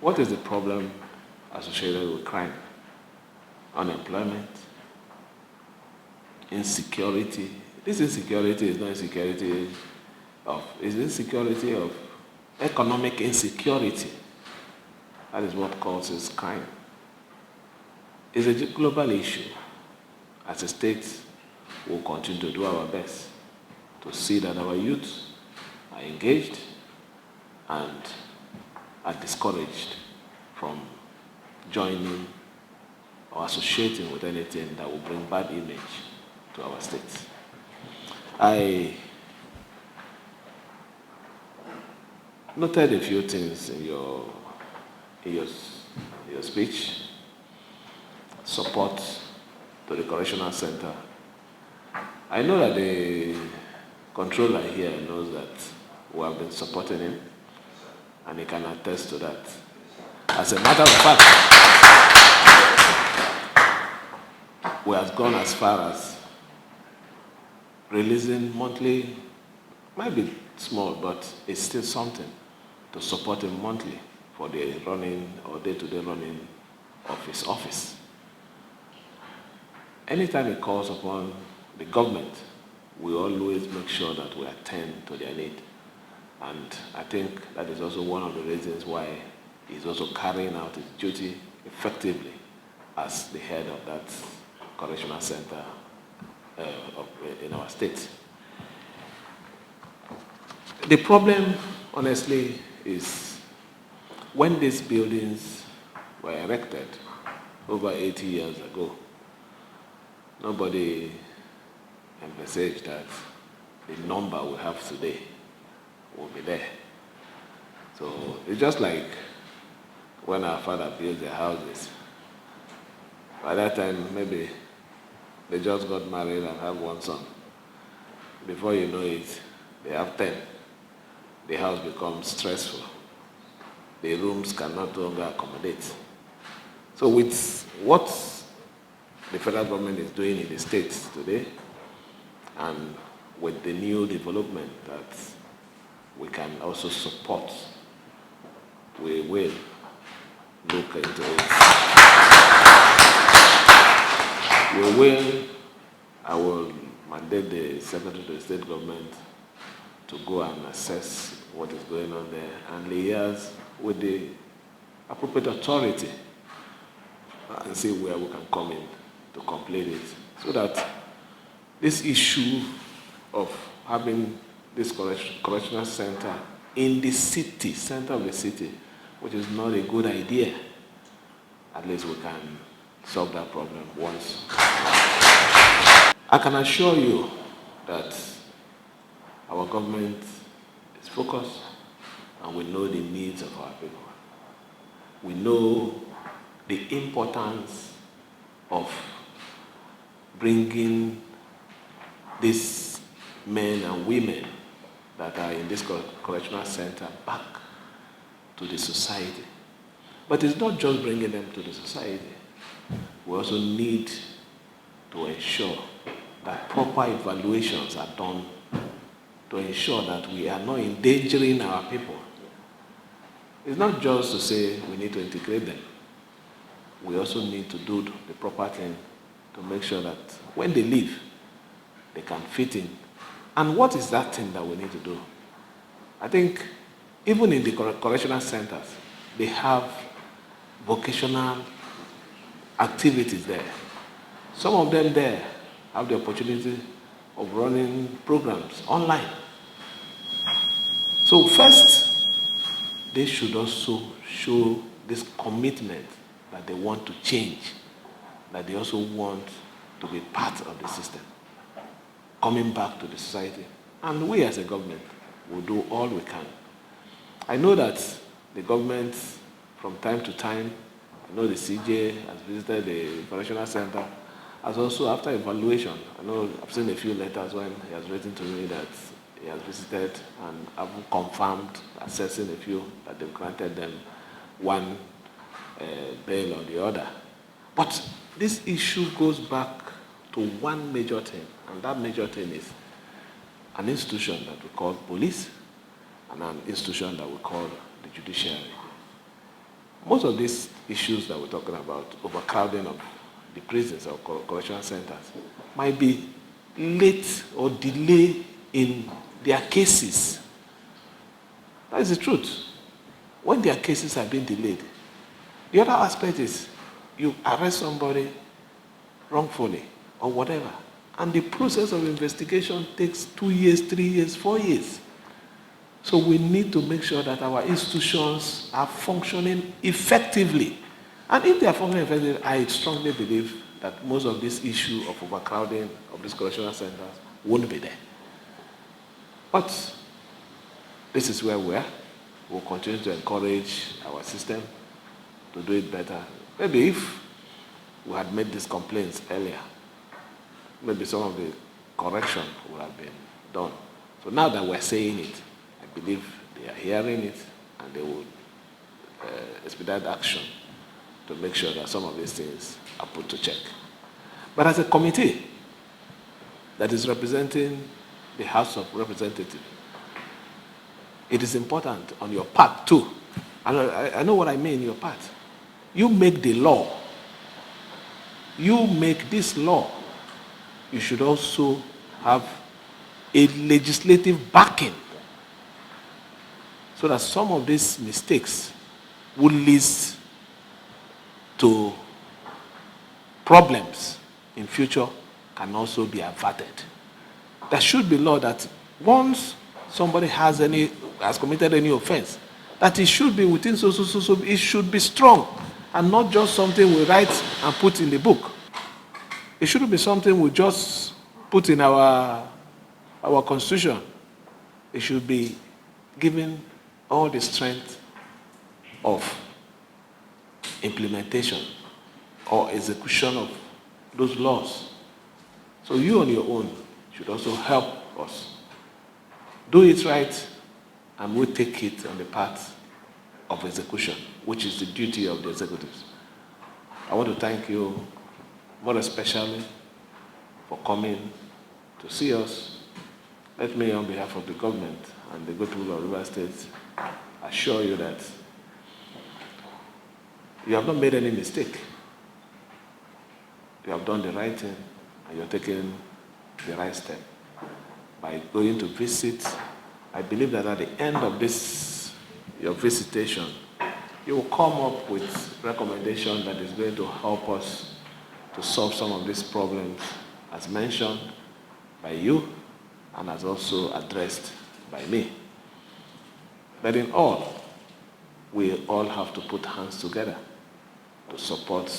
what is the problem associated with crime? Unemployment, insecurity. This insecurity is not insecurity of, it's insecurity of economic insecurity. That is what causes crime. It's a global issue. As a state, we'll continue to do our best to see that our youth are engaged and are discouraged from joining or associating with anything that will bring bad image to our state. I noted a few things in your speech. Support to the correctional center. I know that the controller here knows that we have been supporting him, and he can attest to that. As a matter of fact, we have gone as far as releasing monthly, might be small, but it's still something, to support him monthly for the running or day-to-day running of his office. Anytime it calls upon the government, we always make sure that we attend to their need. And I think that is also one of the reasons why he's also carrying out his duty effectively as the head of that correctional center in our state. The problem, honestly, is when these buildings were erected over 80 years ago, nobody envisaged that the number we have today will be there. So it's just like when our father built their houses. By that time, maybe they just got married and have one son. Before you know it, they have 10. The house becomes stressful. The rooms cannot longer accommodate. So with what the federal government is doing in the states today, and with the new development that we can also support, we will look into it. I will mandate the Secretary to the State Government to go and assess what is going on there and liaise with the appropriate authority and see where we can come in to complete it, so that this issue of having this correctional center in the city, center of the city, which is not a good idea, at least we can solve that problem once. I can assure you that our government is focused and we know the needs of our people. We know the importance of bringing these men and women that are in this correctional center back to the society. But it's not just bringing them to the society. We also need to ensure that proper evaluations are done to ensure that we are not endangering our people. It's not just to say we need to integrate them. We also need to do the proper thing to make sure that when they leave, they can fit in. And what is that thing that we need to do? I think even in the correctional centers, they have vocational activities there. Some of them there have the opportunity of running programs online. So first, they should also show this commitment that they want to change, that they also want to be part of the system, coming back to the society. And we as a government will do all we can. I know that the government, from time to time, I know the CJ has visited the correctional center, has also, after evaluation, I know I've seen a few letters when he has written to me that he has visited and have confirmed, assessing a few, that they've granted them one bail or the other. But this issue goes back to one major thing, and that major thing is an institution that we call police and an institution that we call the judiciary. most of these issues that we're talking about, overcrowding of the prisons or correctional centers, might be late or delay in their cases. That is the truth. When their cases have been delayed, the other aspect is you arrest somebody wrongfully or whatever, and the process of investigation takes 2 years, 3 years, 4 years. So we need to make sure that our institutions are functioning effectively. And if they are functioning effectively, I strongly believe that most of this issue of overcrowding of these correctional centers won't be there. But this is where we are. We'll continue to encourage our system to do it better. Maybe if we had made these complaints earlier, maybe some of the correction would have been done. So now that we're saying it, I believe they are hearing it and they will expedite action to make sure that some of these things are put to check. But as a committee that is representing the House of Representatives, it is important on your part too. I know what I mean, your part. You make the law. You make this law. You should also have a legislative backing so that some of these mistakes will lead to problems in future can also be averted. There should be law that once somebody has committed any offense, that it should be within so, it should be strong and not just something we write and put in the book. It shouldn't be something we just put in our constitution. It should be given all the strength of implementation or execution of those laws. So you on your own should also help us. Do it right, and we'll take it on the path of execution, which is the duty of the executives. I want to thank you more especially for coming to see us. Let me, on behalf of the government and the good people of River State, assure you that you have not made any mistake. You have done the right thing, and you're taking the right step. By going to visit, I believe that at the end of your visitation, you will come up with recommendation that is going to help us to solve some of these problems as mentioned by you and as also addressed by me. But in all, we all have to put hands together to support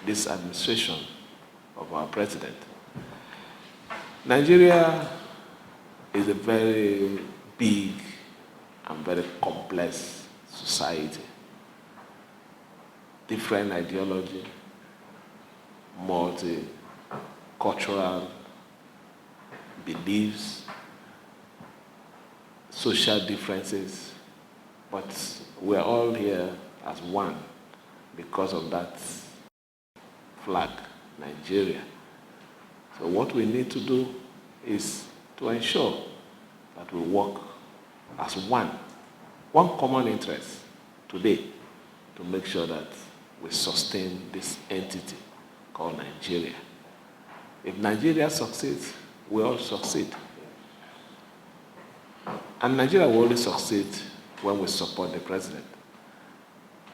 this administration of our president. Nigeria is a very big and very complex society. Different ideology, multicultural beliefs, social differences, but we're all here as one because of that flag, Nigeria. So what we need to do is to ensure that we work as one common interest today to make sure that we sustain this entity called Nigeria. If Nigeria succeeds, we all succeed. And Nigeria will only succeed when we support the president.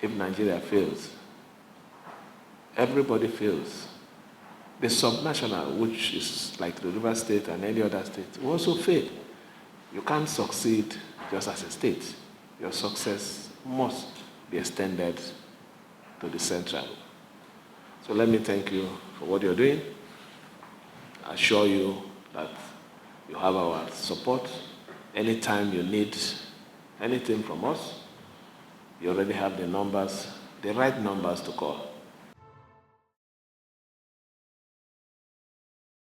If Nigeria fails, everybody fails. The subnational, which is like the River State and any other state, will also fail. You can't succeed just as a state. Your success must be extended to the central. So let me thank you for what you're doing. I assure you that you have our support. Anytime you need anything from us, you already have the numbers, the right numbers to call.